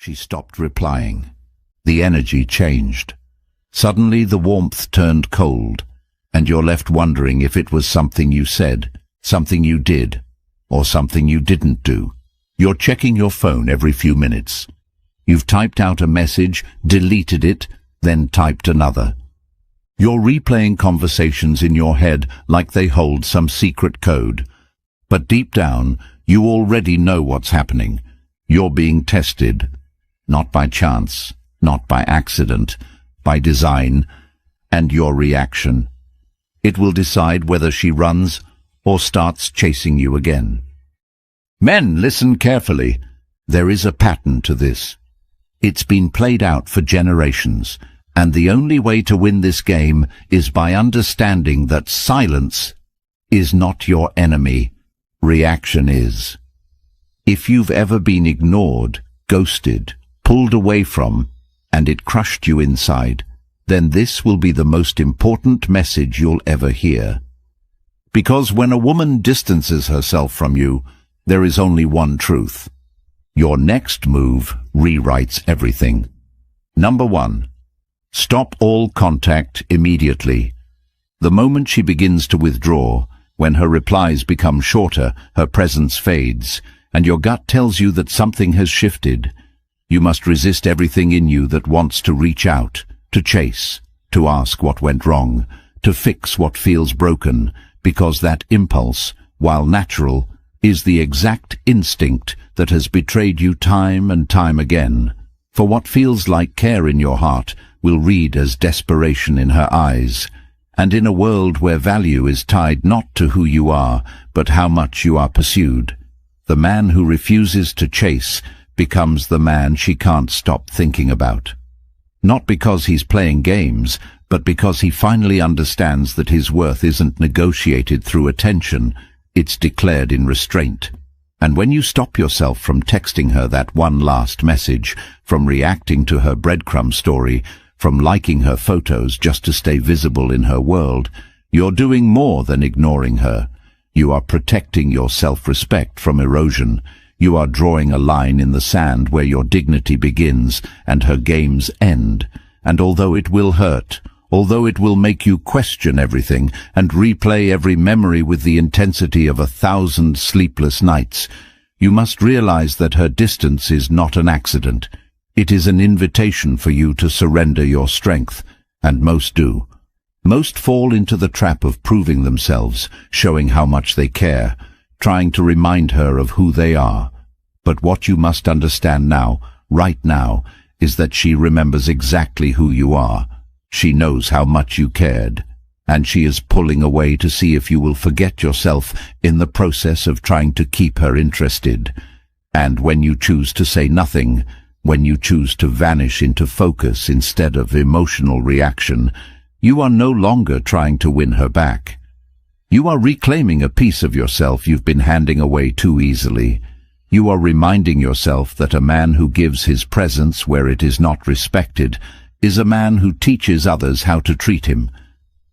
She stopped replying. The energy changed. Suddenly the warmth turned cold, and you're left wondering if it was something you said, something you did, or something you didn't do. You're checking your phone every few minutes. You've typed out a message, deleted it, then typed another. You're replaying conversations in your head like they hold some secret code. But deep down, you already know what's happening. You're being tested. Not by chance, not by accident, by design, and your reaction. It will decide whether she runs or starts chasing you again. Men, listen carefully. There is a pattern to this. It's been played out for generations, and the only way to win this game is by understanding that silence is not your enemy. Reaction is. If you've ever been ignored, ghosted, pulled away from, and it crushed you inside, then this will be the most important message you'll ever hear. Because when a woman distances herself from you, there is only one truth. Your next move rewrites everything. Number 1. Stop all contact immediately. The moment she begins to withdraw, when her replies become shorter, her presence fades, and your gut tells you that something has shifted, you must resist everything in you that wants to reach out, to chase, to ask what went wrong, to fix what feels broken, because that impulse, while natural, is the exact instinct that has betrayed you time and time again. For what feels like care in your heart will read as desperation in her eyes. And in a world where value is tied not to who you are, but how much you are pursued, the man who refuses to chase becomes the man she can't stop thinking about. Not because he's playing games, but because he finally understands that his worth isn't negotiated through attention, it's declared in restraint. And when you stop yourself from texting her that one last message, from reacting to her breadcrumb story, from liking her photos just to stay visible in her world, you're doing more than ignoring her. You are protecting your self-respect from erosion. You are drawing a line in the sand where your dignity begins and her games end. And although it will hurt, although it will make you question everything and replay every memory with the intensity of 1,000 sleepless nights, you must realize that her distance is not an accident. It is an invitation for you to surrender your strength, and most do. Most fall into the trap of proving themselves, showing how much they care, trying to remind her of who they are. But what you must understand now, right now, is that she remembers exactly who you are. She knows how much you cared, and she is pulling away to see if you will forget yourself in the process of trying to keep her interested. And when you choose to say nothing, when you choose to vanish into focus instead of emotional reaction, you are no longer trying to win her back. You are reclaiming a piece of yourself you've been handing away too easily. You are reminding yourself that a man who gives his presence where it is not respected is a man who teaches others how to treat him.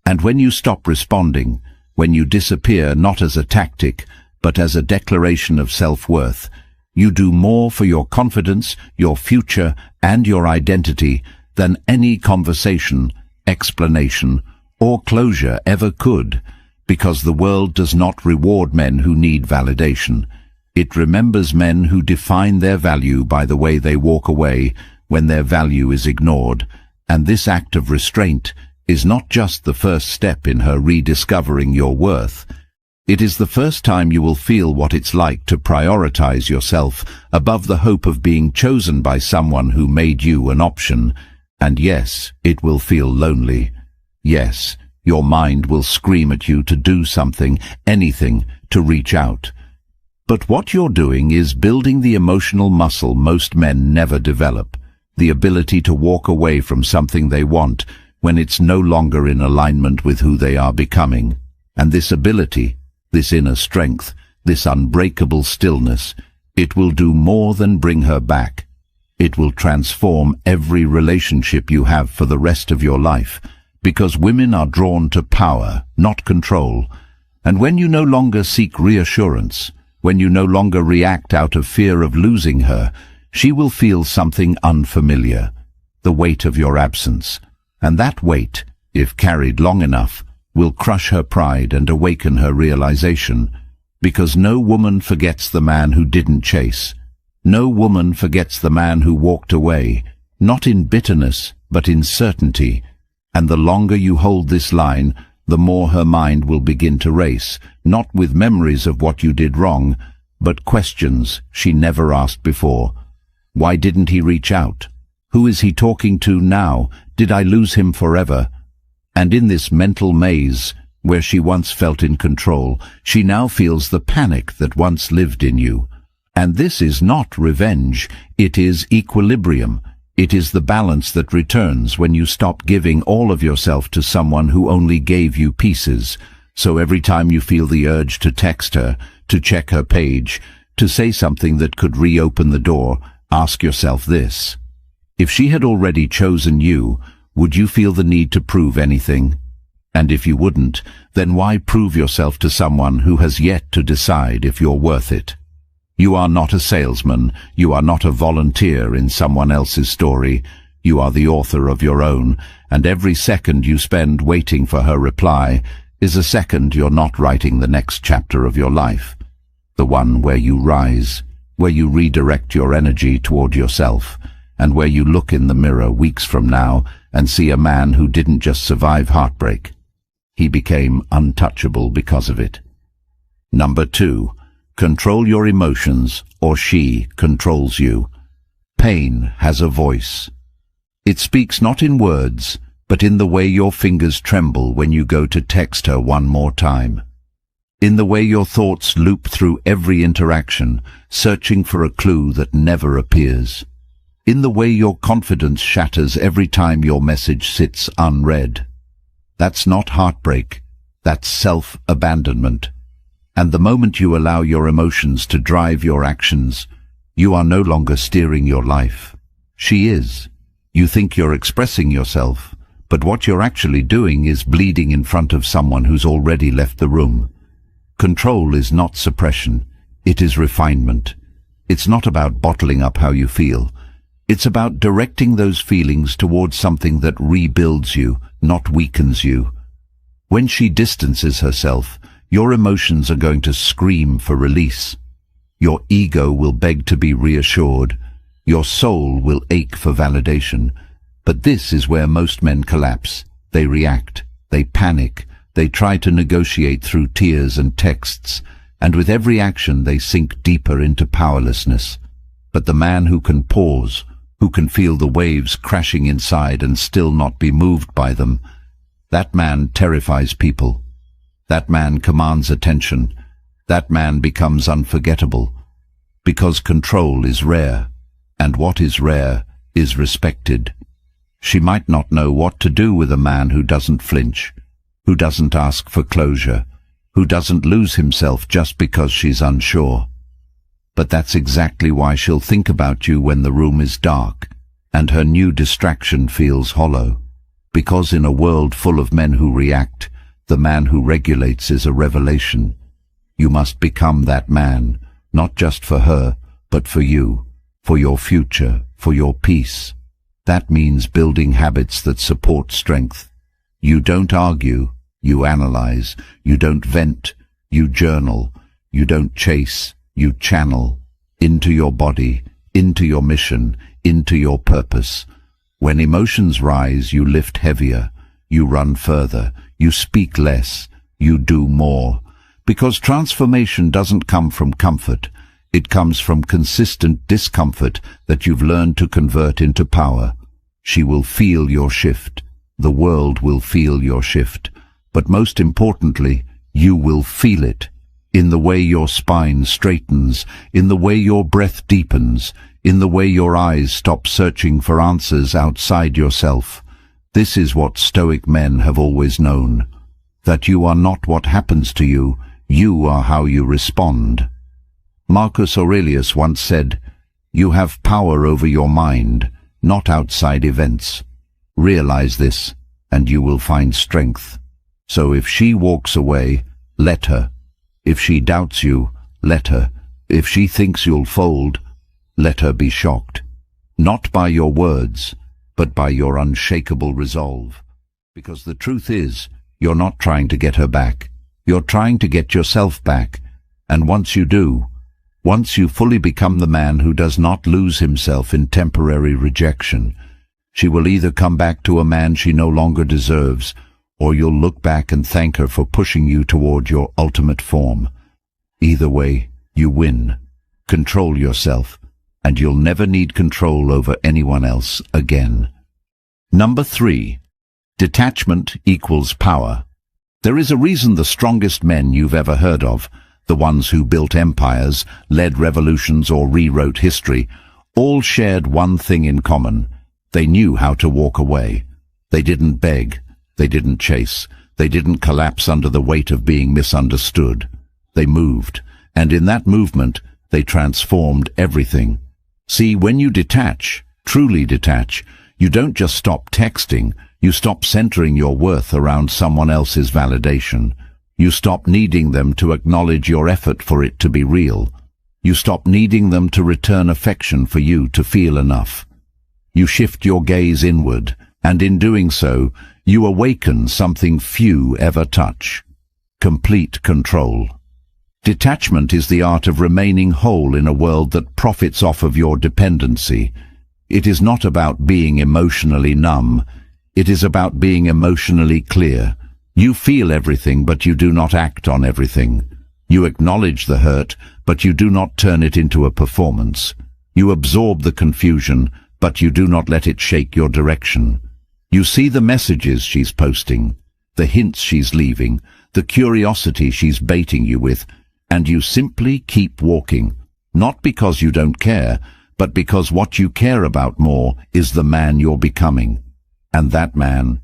And when you stop responding, when you disappear not as a tactic, but as a declaration of self-worth, you do more for your confidence, your future, and your identity than any conversation, explanation, or closure ever could, because the world does not reward men who need validation. It remembers men who define their value by the way they walk away when their value is ignored, and this act of restraint is not just the first step in her rediscovering your worth. It is the first time you will feel what it's like to prioritize yourself above the hope of being chosen by someone who made you an option. And yes, it will feel lonely. Yes, your mind will scream at you to do something, anything, to reach out. But what you're doing is building the emotional muscle most men never develop, the ability to walk away from something they want when it's no longer in alignment with who they are becoming. And this ability, this inner strength, this unbreakable stillness, it will do more than bring her back. It will transform every relationship you have for the rest of your life, because women are drawn to power, not control. And when you no longer seek reassurance, when you no longer react out of fear of losing her, she will feel something unfamiliar, the weight of your absence. And that weight, if carried long enough, will crush her pride and awaken her realization. Because no woman forgets the man who didn't chase. No woman forgets the man who walked away, not in bitterness, but in certainty. And the longer you hold this line, the more her mind will begin to race, not with memories of what you did wrong, but questions she never asked before. Why didn't he reach out? Who is he talking to now? Did I lose him forever? And in this mental maze, where she once felt in control, she now feels the panic that once lived in you. And this is not revenge, it is equilibrium. It is the balance that returns when you stop giving all of yourself to someone who only gave you pieces. So every time you feel the urge to text her, to check her page, to say something that could reopen the door, ask yourself this. If she had already chosen you, would you feel the need to prove anything? And if you wouldn't, then why prove yourself to someone who has yet to decide if you're worth it? You are not a salesman, you are not a volunteer in someone else's story. You are the author of your own, and every second you spend waiting for her reply is a second you're not writing the next chapter of your life. The one where you rise, where you redirect your energy toward yourself, and where you look in the mirror weeks from now and see a man who didn't just survive heartbreak. He became untouchable because of it. Number 2. Control your emotions, or she controls you. Pain has a voice. It speaks not in words, but in the way your fingers tremble when you go to text her one more time. In the way your thoughts loop through every interaction, searching for a clue that never appears. In the way your confidence shatters every time your message sits unread. That's not heartbreak, that's self-abandonment. And the moment you allow your emotions to drive your actions, you are no longer steering your life. She is. You think you're expressing yourself, but what you're actually doing is bleeding in front of someone who's already left the room. Control is not suppression, it is refinement. It's not about bottling up how you feel. It's about directing those feelings towards something that rebuilds you, not weakens you. When she distances herself, your emotions are going to scream for release. Your ego will beg to be reassured. Your soul will ache for validation. But this is where most men collapse. They react. They panic. They try to negotiate through tears and texts. And with every action they sink deeper into powerlessness. But the man who can pause, who can feel the waves crashing inside and still not be moved by them, that man terrifies people. That man commands attention. That man becomes unforgettable. Because control is rare, and what is rare is respected. She might not know what to do with a man who doesn't flinch, who doesn't ask for closure, who doesn't lose himself just because she's unsure. But that's exactly why she'll think about you when the room is dark, and her new distraction feels hollow. Because in a world full of men who react, the man who regulates is a revelation. You must become that man, not just for her, but for you, for your future, for your peace. That means building habits that support strength. You don't argue, you analyze. You don't vent, you journal. You don't chase, you channel. Into your body, into your mission, into your purpose. When emotions rise, you lift heavier, you run further, you speak less, you do more. Because transformation doesn't come from comfort. It comes from consistent discomfort that you've learned to convert into power. She will feel your shift. The world will feel your shift. But most importantly, you will feel it. In the way your spine straightens, in the way your breath deepens, in the way your eyes stop searching for answers outside yourself. This is what Stoic men have always known, that you are not what happens to you, you are how you respond. Marcus Aurelius once said, "You have power over your mind, not outside events. Realize this, and you will find strength." So if she walks away, let her. If she doubts you, let her. If she thinks you'll fold, let her be shocked. Not by your words, but by your unshakable resolve. Because the truth is, you're not trying to get her back. You're trying to get yourself back. And once you do, once you fully become the man who does not lose himself in temporary rejection, she will either come back to a man she no longer deserves, or you'll look back and thank her for pushing you toward your ultimate form. Either way, you win. Control yourself, and you'll never need control over anyone else again. Number 3. Detachment equals power. There is a reason the strongest men you've ever heard of, the ones who built empires, led revolutions, or rewrote history, all shared one thing in common. They knew how to walk away. They didn't beg. They didn't chase. They didn't collapse under the weight of being misunderstood. They moved, and in that movement, they transformed everything. See, when you detach, truly detach, you don't just stop texting. You stop centering your worth around someone else's validation. You stop needing them to acknowledge your effort for it to be real. You stop needing them to return affection for you to feel enough. You shift your gaze inward, and in doing so, you awaken something few ever touch: complete control. Detachment is the art of remaining whole in a world that profits off of your dependency. It is not about being emotionally numb. It is about being emotionally clear. You feel everything, but you do not act on everything. You acknowledge the hurt, but you do not turn it into a performance. You absorb the confusion, but you do not let it shake your direction. You see the messages she's posting, the hints she's leaving, the curiosity she's baiting you with, and you simply keep walking, not because you don't care, but because what you care about more is the man you're becoming. And that man,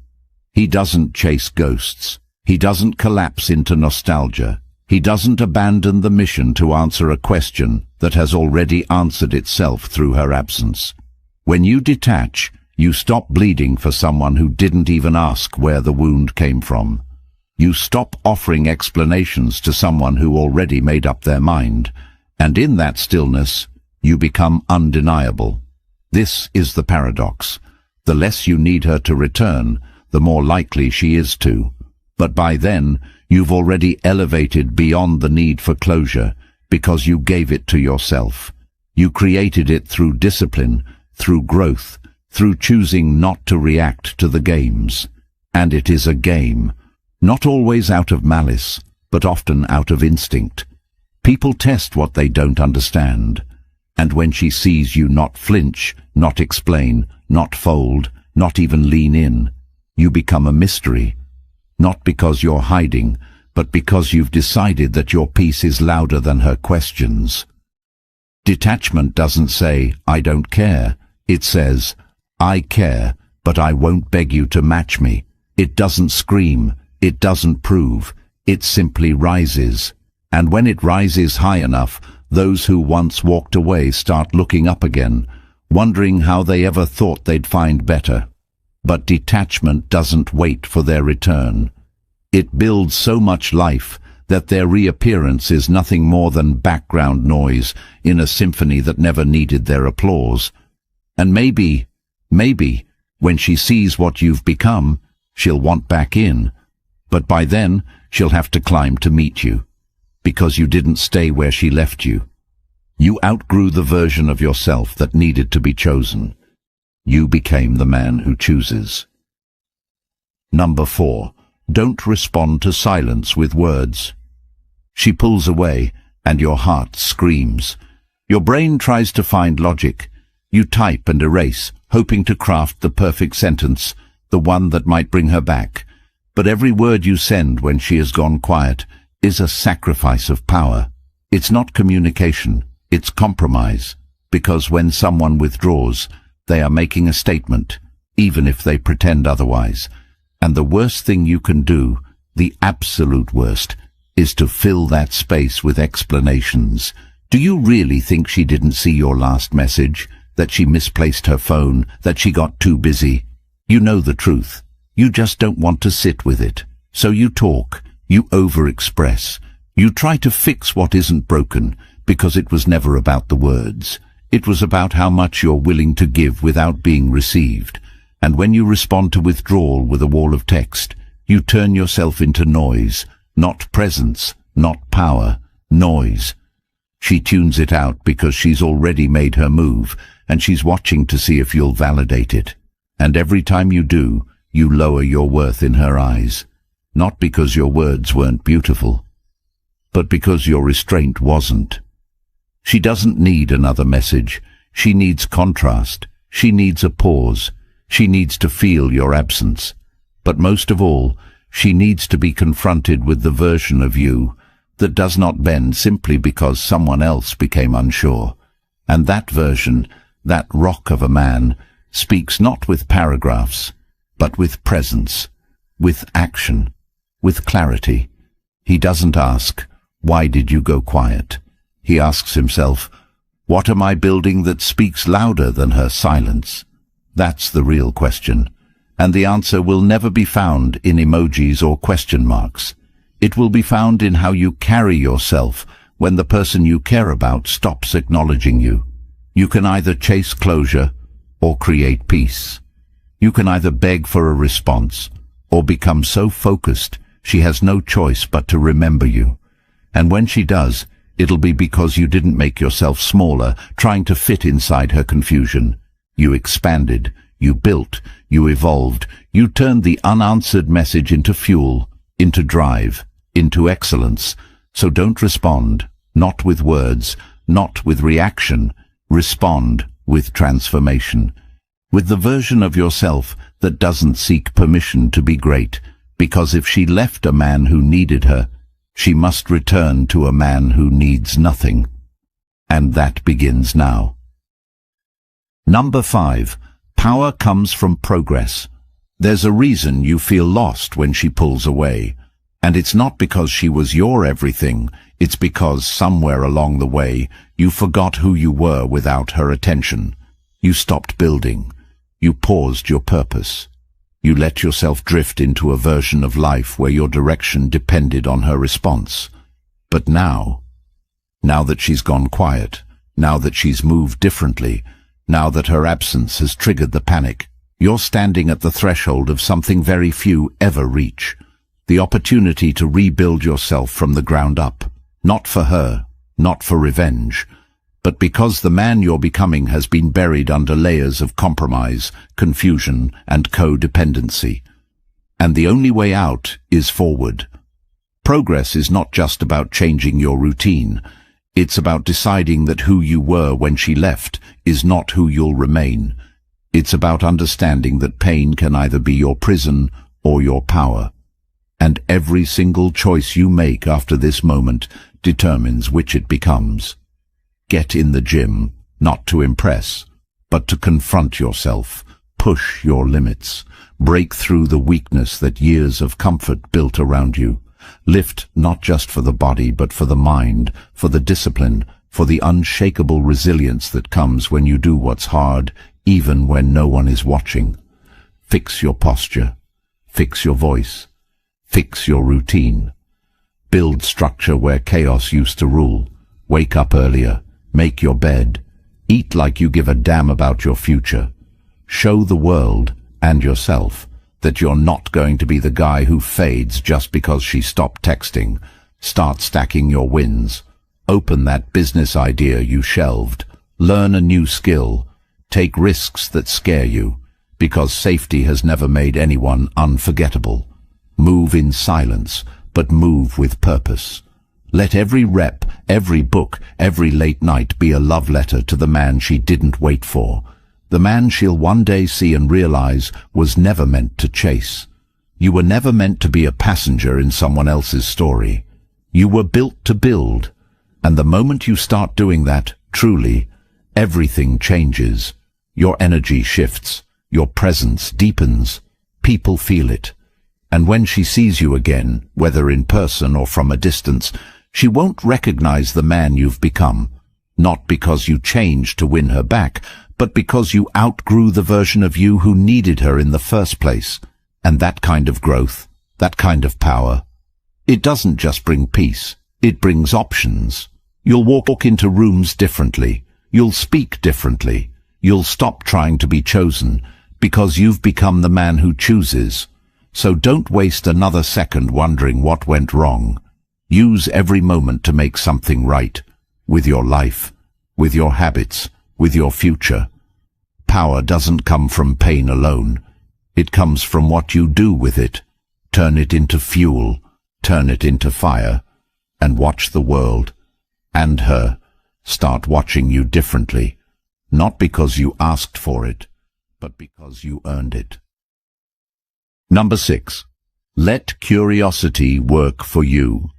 he doesn't chase ghosts. He doesn't collapse into nostalgia. He doesn't abandon the mission to answer a question that has already answered itself through her absence. When you detach, you stop bleeding for someone who didn't even ask where the wound came from. You stop offering explanations to someone who already made up their mind, and in that stillness, you become undeniable. This is the paradox. The less you need her to return, the more likely she is to. But by then, you've already elevated beyond the need for closure, because you gave it to yourself. You created it through discipline, through growth, through choosing not to react to the games. And it is a game, not always out of malice, but often out of instinct. People test what they don't understand. And when she sees you not flinch, not explain, not fold, not even lean in, you become a mystery. Not because you're hiding, but because you've decided that your peace is louder than her questions. Detachment doesn't say, "I don't care." It says, "I care, but I won't beg you to match me." It doesn't scream. It doesn't prove. It simply rises. And when it rises high enough, those who once walked away start looking up again, wondering how they ever thought they'd find better. But detachment doesn't wait for their return. It builds so much life that their reappearance is nothing more than background noise in a symphony that never needed their applause. And maybe, when she sees what you've become, she'll want back in. But by then, she'll have to climb to meet you, because you didn't stay where she left you. You outgrew the version of yourself that needed to be chosen. You became the man who chooses. Number 4. Don't respond to silence with words. She pulls away, and your heart screams. Your brain tries to find logic. You type and erase, hoping to craft the perfect sentence, the one that might bring her back. But every word you send when she has gone quiet is a sacrifice of power. It's not communication, it's compromise. Because when someone withdraws, they are making a statement, even if they pretend otherwise. And the worst thing you can do, the absolute worst, is to fill that space with explanations. Do you really think she didn't see your last message? That she misplaced her phone? That she got too busy? You know the truth. You just don't want to sit with it. So you talk. You over-express. You try to fix what isn't broken, because it was never about the words. It was about how much you're willing to give without being received. And when you respond to withdrawal with a wall of text, you turn yourself into noise, not presence, not power, noise. She tunes it out because she's already made her move, and she's watching to see if you'll validate it. And every time you do, you lower your worth in her eyes. Not because your words weren't beautiful, but because your restraint wasn't. She doesn't need another message. She needs contrast. She needs a pause. She needs to feel your absence. But most of all, she needs to be confronted with the version of you that does not bend simply because someone else became unsure. And that version, that rock of a man, speaks not with paragraphs, but with presence, with action, with clarity. He doesn't ask, "Why did you go quiet?" He asks himself, "What am I building that speaks louder than her silence?" That's the real question, and the answer will never be found in emojis or question marks. It will be found in how you carry yourself when the person you care about stops acknowledging you. You can either chase closure or create peace. You can either beg for a response or become so focused she has no choice but to remember you. And when she does, it'll be because you didn't make yourself smaller, trying to fit inside her confusion. You expanded, you built, you evolved, you turned the unanswered message into fuel, into drive, into excellence. So don't respond, not with words, not with reaction. Respond with transformation, with the version of yourself that doesn't seek permission to be great, because if she left a man who needed her, she must return to a man who needs nothing. And that begins now. Number 5. Power comes from progress. There's a reason you feel lost when she pulls away. And it's not because she was your everything. It's because somewhere along the way, you forgot who you were without her attention. You stopped building. You paused your purpose. You let yourself drift into a version of life where your direction depended on her response. But now that she's gone quiet, now that she's moved differently, now that her absence has triggered the panic, you're standing at the threshold of something very few ever reach. The opportunity to rebuild yourself from the ground up. Not for her, not for revenge, but because the man you're becoming has been buried under layers of compromise, confusion, and codependency. And the only way out is forward. Progress is not just about changing your routine. It's about deciding that who you were when she left is not who you'll remain. It's about understanding that pain can either be your prison or your power. And every single choice you make after this moment determines which it becomes. Get in the gym, not to impress, but to confront yourself, push your limits, break through the weakness that years of comfort built around you. Lift not just for the body, but for the mind, for the discipline, for the unshakable resilience that comes when you do what's hard, even when no one is watching. Fix your posture, fix your voice, fix your routine. Build structure where chaos used to rule. Wake up earlier. Make your bed. Eat like you give a damn about your future. Show the world and yourself that you're not going to be the guy who fades just because she stopped texting. Start stacking your wins. Open that business idea you shelved. Learn a new skill. Take risks that scare you, because safety has never made anyone unforgettable. Move in silence, but move with purpose. Let every rep, every book, every late night be a love letter to the man she didn't wait for. The man she'll one day see and realize was never meant to chase. You were never meant to be a passenger in someone else's story. You were built to build. And the moment you start doing that, truly, everything changes. Your energy shifts. Your presence deepens. People feel it. And when she sees you again, whether in person or from a distance, she won't recognize the man you've become, not because you changed to win her back, but because you outgrew the version of you who needed her in the first place. And that kind of growth, that kind of power, it doesn't just bring peace, it brings options. You'll walk into rooms differently. You'll speak differently. You'll stop trying to be chosen, because you've become the man who chooses. So don't waste another second wondering what went wrong. Use every moment to make something right, with your life, with your habits, with your future. Power doesn't come from pain alone. It comes from what you do with it. Turn it into fuel, turn it into fire, and watch the world, and her, start watching you differently, not because you asked for it, but because you earned it. Number 6. Let curiosity work for you.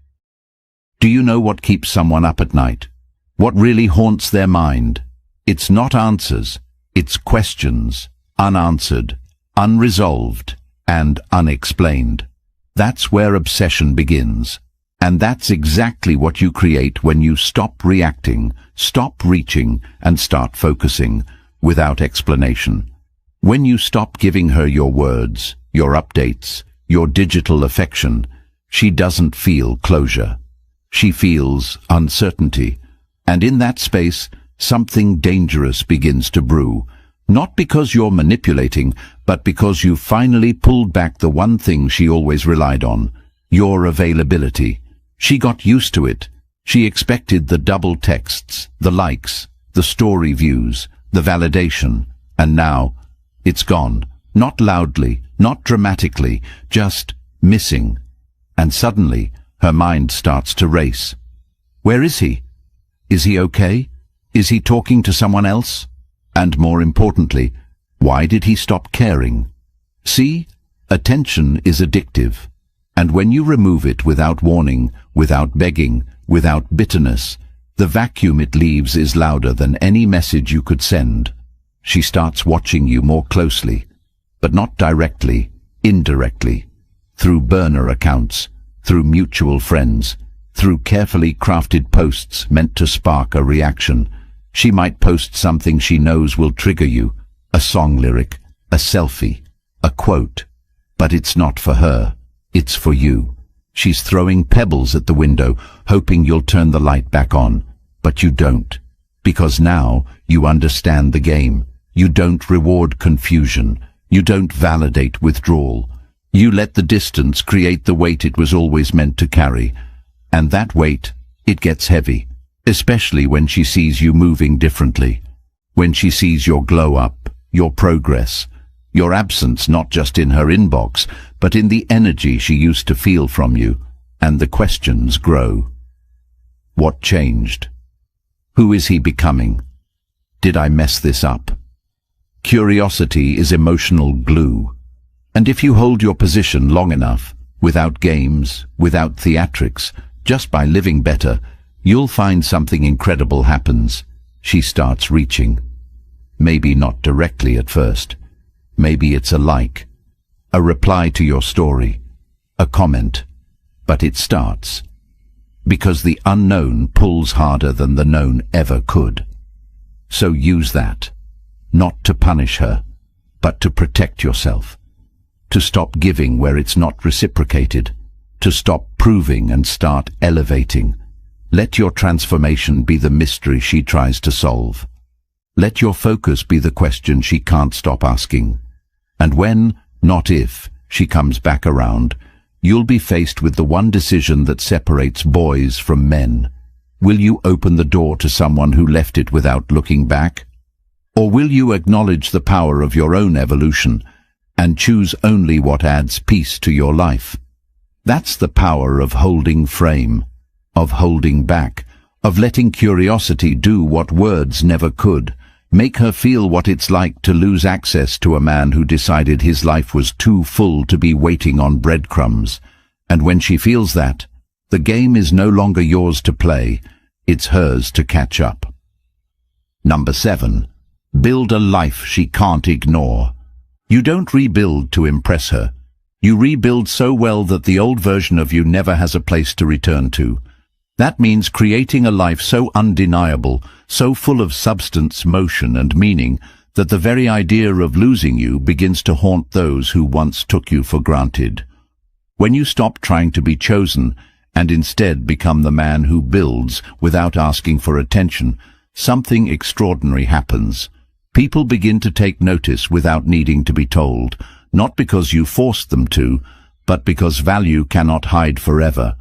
Do you know what keeps someone up at night? What really haunts their mind? It's not answers, it's questions, unanswered, unresolved, and unexplained. That's where obsession begins. And that's exactly what you create when you stop reacting, stop reaching, and start focusing, without explanation. When you stop giving her your words, your updates, your digital affection, she doesn't feel closure. She feels uncertainty. And in that space, something dangerous begins to brew. Not because you're manipulating, but because you finally pulled back the one thing she always relied on, your availability. She got used to it. She expected the double texts, the likes, the story views, the validation, and now it's gone. Not loudly, not dramatically, just missing. And suddenly her mind starts to race. Where is he? Is he okay? Is he talking to someone else? And more importantly, why did he stop caring? See, attention is addictive. And when you remove it without warning, without begging, without bitterness, the vacuum it leaves is louder than any message you could send. She starts watching you more closely, but not directly, indirectly, through burner accounts, through mutual friends, through carefully crafted posts meant to spark a reaction. She might post something she knows will trigger you, a song lyric, a selfie, a quote, but it's not for her. It's for you. She's throwing pebbles at the window, hoping you'll turn the light back on. But you don't. Because now you understand the game. You don't reward confusion. You don't validate withdrawal. You let the distance create the weight it was always meant to carry. And that weight, it gets heavy. Especially when she sees you moving differently. When she sees your glow up, your progress, your absence not just in her inbox, but in the energy she used to feel from you, and the questions grow. What changed? Who is he becoming? Did I mess this up? Curiosity is emotional glue, and if you hold your position long enough, without games, without theatrics, just by living better, you'll find something incredible happens. She starts reaching. Maybe not directly at first. Maybe it's a like, a reply to your story, a comment, but it starts. Because the unknown pulls harder than the known ever could. So use that, not to punish her, but to protect yourself, to stop giving where it's not reciprocated, to stop proving and start elevating. Let your transformation be the mystery she tries to solve. Let your focus be the question she can't stop asking. And when, not if, she comes back around, you'll be faced with the one decision that separates boys from men. Will you open the door to someone who left it without looking back? Or will you acknowledge the power of your own evolution and choose only what adds peace to your life? That's the power of holding frame, of holding back, of letting curiosity do what words never could. Make her feel what it's like to lose access to a man who decided his life was too full to be waiting on breadcrumbs. And when she feels that, the game is no longer yours to play, it's hers to catch up. Number 7. Build a life she can't ignore. You don't rebuild to impress her. You rebuild so well that the old version of you never has a place to return to. That means creating a life so undeniable, so full of substance, motion, and meaning, that the very idea of losing you begins to haunt those who once took you for granted. When you stop trying to be chosen, and instead become the man who builds without asking for attention, something extraordinary happens. People begin to take notice without needing to be told, not because you forced them to, but because value cannot hide forever.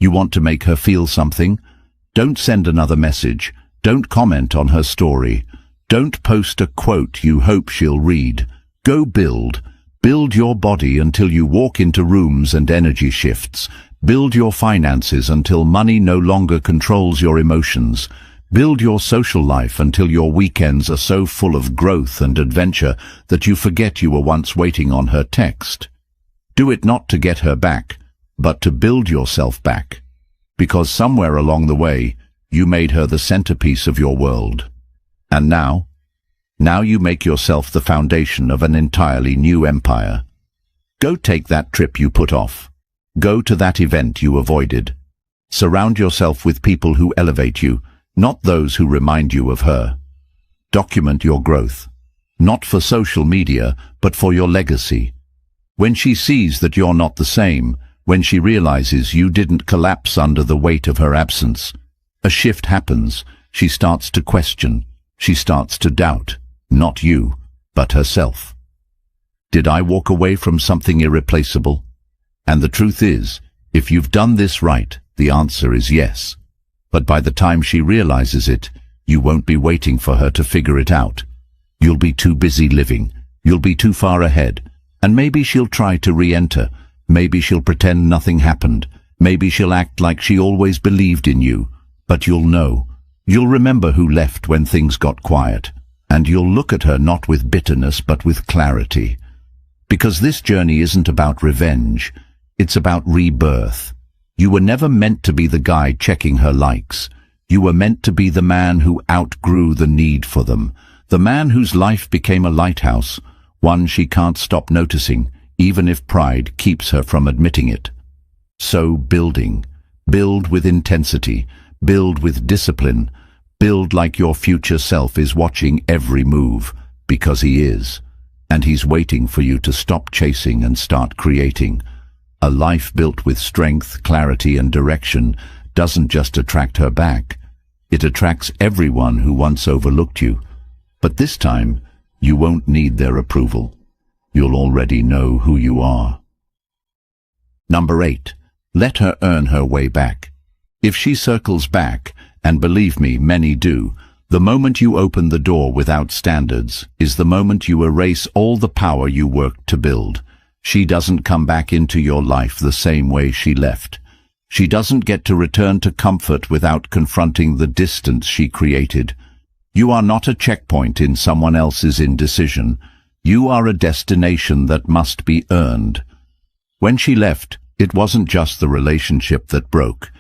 You want to make her feel something? Don't send another message. Don't comment on her story. Don't post a quote you hope she'll read. Go build. Build your body until you walk into rooms and energy shifts. Build your finances until money no longer controls your emotions. Build your social life until your weekends are so full of growth and adventure that you forget you were once waiting on her text. Do it not to get her back, but to build yourself back. Because somewhere along the way, you made her the centerpiece of your world. And now you make yourself the foundation of an entirely new empire. Go take that trip you put off. Go to that event you avoided. Surround yourself with people who elevate you, not those who remind you of her. Document your growth, not for social media, but for your legacy. When she sees that you're not the same, when she realizes you didn't collapse under the weight of her absence, a shift happens. She starts to question. She starts to doubt, not you, but herself. Did I walk away from something irreplaceable? And the truth is, if you've done this right, the answer is yes. But by the time she realizes it, you won't be waiting for her to figure it out. You'll be too busy living. You'll be too far ahead. And maybe she'll try to re-enter. Maybe she'll pretend nothing happened. Maybe she'll act like she always believed in you. But you'll know. You'll remember who left when things got quiet. And you'll look at her not with bitterness but with clarity. Because this journey isn't about revenge. It's about rebirth. You were never meant to be the guy checking her likes. You were meant to be the man who outgrew the need for them. The man whose life became a lighthouse, one she can't stop noticing, even if pride keeps her from admitting it. So building. Build with intensity. Build with discipline. Build like your future self is watching every move, because he is. And he's waiting for you to stop chasing and start creating. A life built with strength, clarity, and direction doesn't just attract her back. It attracts everyone who once overlooked you. But this time, you won't need their approval. You'll already know who you are. Number 8. Let her earn her way back. If she circles back, and believe me, many do, the moment you open the door without standards is the moment you erase all the power you worked to build. She doesn't come back into your life the same way she left. She doesn't get to return to comfort without confronting the distance she created. You are not a checkpoint in someone else's indecision. You are a destination that must be earned. When she left, it wasn't just the relationship that broke.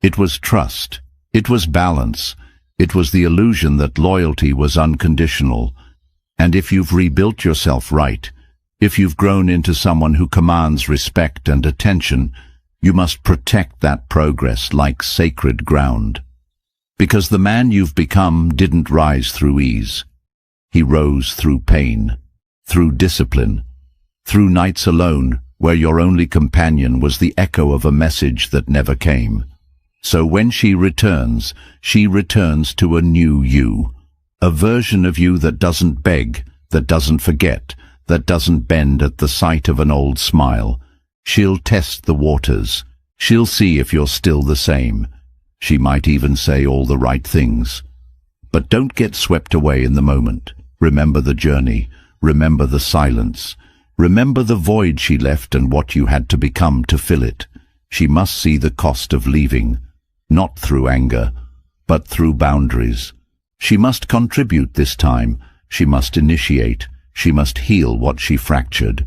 It was trust. It was balance. It was the illusion that loyalty was unconditional. And if you've rebuilt yourself right, if you've grown into someone who commands respect and attention, you must protect that progress like sacred ground. Because the man you've become didn't rise through ease. He rose through pain, through discipline, through nights alone where your only companion was the echo of a message that never came. So when she returns to a new you, a version of you that doesn't beg, that doesn't forget, that doesn't bend at the sight of an old smile. She'll test the waters. She'll see if you're still the same. She might even say all the right things. But don't get swept away in the moment. Remember the journey. Remember the silence. Remember the void she left and what you had to become to fill it. She must see the cost of leaving, not through anger, but through boundaries. She must contribute this time. She must initiate. She must heal what she fractured.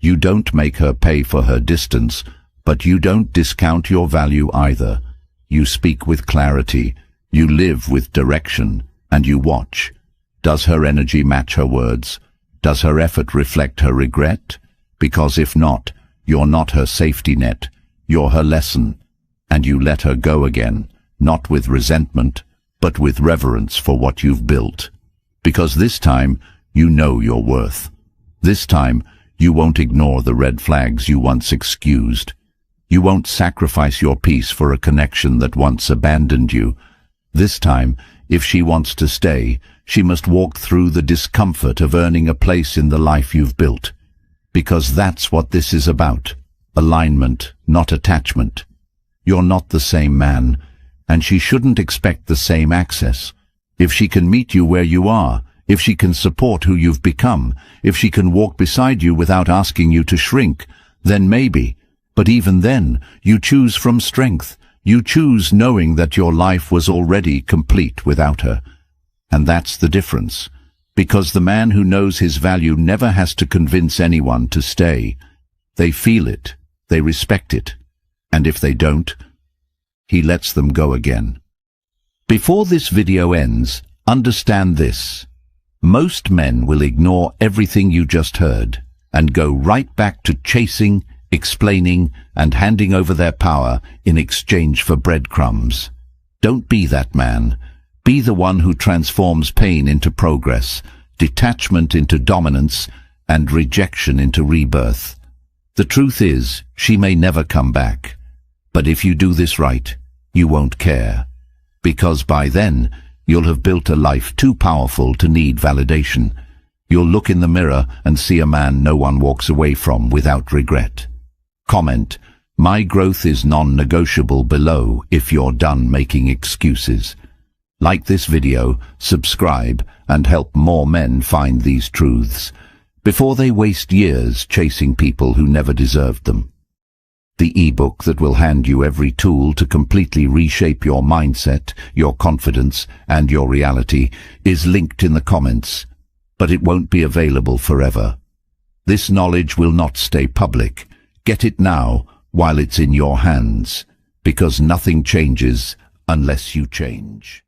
You don't make her pay for her distance, but you don't discount your value either. You speak with clarity, you live with direction, and you watch. Does her energy match her words? Does her effort reflect her regret? Because if not, you're not her safety net, you're her lesson. And you let her go again, not with resentment, but with reverence for what you've built. Because this time, you know your worth. This time, you won't ignore the red flags you once excused. You won't sacrifice your peace for a connection that once abandoned you. This time, If she wants to stay, she must walk through the discomfort of earning a place in the life you've built. Because that's what this is about. Alignment, not attachment. You're not the same man, and she shouldn't expect the same access. If she can meet you where you are, if she can support who you've become, if she can walk beside you without asking you to shrink, then maybe. But even then, you choose from strength. You choose knowing that your life was already complete without her. And that's the difference. Because the man who knows his value never has to convince anyone to stay. They feel it, they respect it, and if they don't, he lets them go again. Before this video ends, understand this. Most men will ignore everything you just heard and go right back to chasing, explaining, and handing over their power in exchange for breadcrumbs. Don't be that man. Be the one who transforms pain into progress, detachment into dominance, and rejection into rebirth. The truth is, she may never come back. But if you do this right, you won't care. Because by then, you'll have built a life too powerful to need validation. You'll look in the mirror and see a man no one walks away from without regret. Comment, "My growth is non-negotiable" below if you're done making excuses. Like this video, subscribe, and help more men find these truths before they waste years chasing people who never deserved them. The ebook that will hand you every tool to completely reshape your mindset, your confidence, and your reality is linked in the comments, but it won't be available forever. This knowledge will not stay public. Get it now while it's in your hands, because nothing changes unless you change.